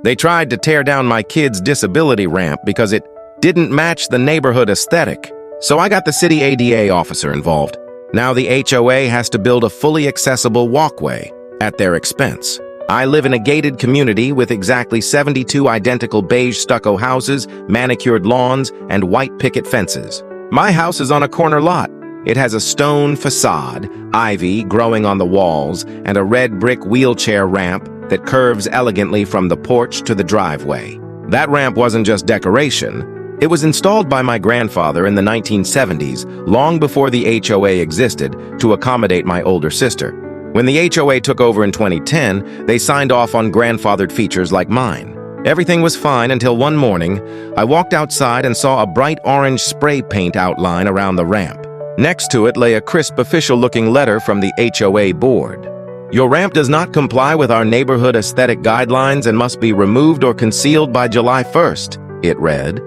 They tried to tear down my kid's disability ramp because it didn't match the neighborhood aesthetic. So I got the city ADA officer involved. Now the HOA has to build a fully accessible walkway at their expense. I live in a gated community with exactly 72 identical beige stucco houses, manicured lawns, and white picket fences. My house is on a corner lot. It has a stone facade, ivy growing on the walls, and a red brick wheelchair ramp that curves elegantly from the porch to the driveway. That ramp wasn't just decoration. It was installed by my grandfather in the 1970s, long before the HOA existed, to accommodate my older sister. When the HOA took over in 2010, they signed off on grandfathered features like mine. Everything was fine until one morning, I walked outside and saw a bright orange spray paint outline around the ramp. Next to it lay a crisp official-looking letter from the HOA board. Your ramp does not comply with our neighborhood aesthetic guidelines and must be removed or concealed by July 1st, it read.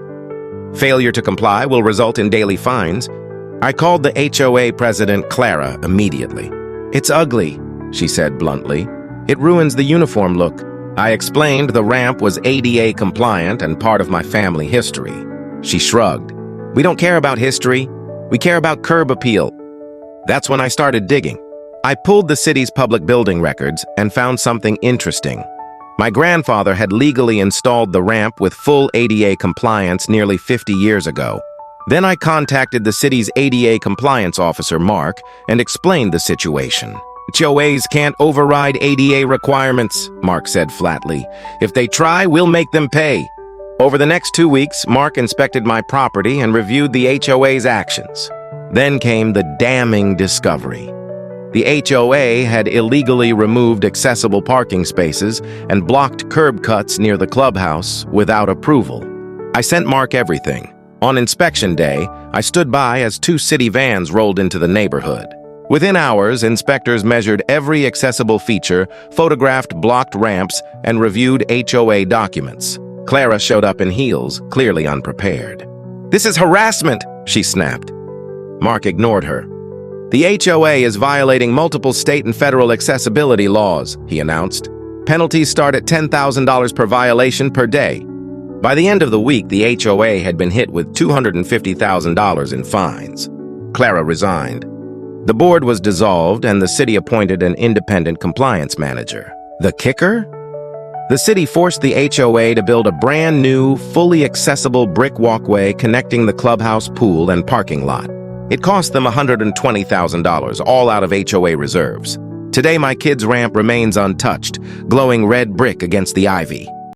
Failure to comply will result in daily fines. I called the HOA president, Clara, immediately. It's ugly, she said bluntly. It ruins the uniform look. I explained the ramp was ADA compliant and part of my family history. She shrugged. We don't care about history. We care about curb appeal. That's when I started digging. I pulled the city's public building records and found something interesting. My grandfather had legally installed the ramp with full ADA compliance nearly 50 years ago. Then I contacted the city's ADA compliance officer, Mark, and explained the situation. HOAs can't override ADA requirements, Mark said flatly. If they try, we'll make them pay. Over the next 2 weeks, Mark inspected my property and reviewed the HOA's actions. Then came the damning discovery. The HOA had illegally removed accessible parking spaces and blocked curb cuts near the clubhouse without approval. I sent Mark everything. On inspection day, I stood by as 2 city vans rolled into the neighborhood. Within hours, inspectors measured every accessible feature, photographed blocked ramps, and reviewed HOA documents. Clara showed up in heels, clearly unprepared. This is harassment, she snapped. Mark ignored her. The HOA is violating multiple state and federal accessibility laws, he announced. Penalties start at $10,000 per violation per day. By the end of the week, the HOA had been hit with $250,000 in fines. Clara resigned. The board was dissolved and the city appointed an independent compliance manager. The kicker? The city forced the HOA to build a brand new, fully accessible brick walkway connecting the clubhouse, pool, and parking lot. It cost them $120,000, all out of HOA reserves. Today, my kid's ramp remains untouched, glowing red brick against the ivy.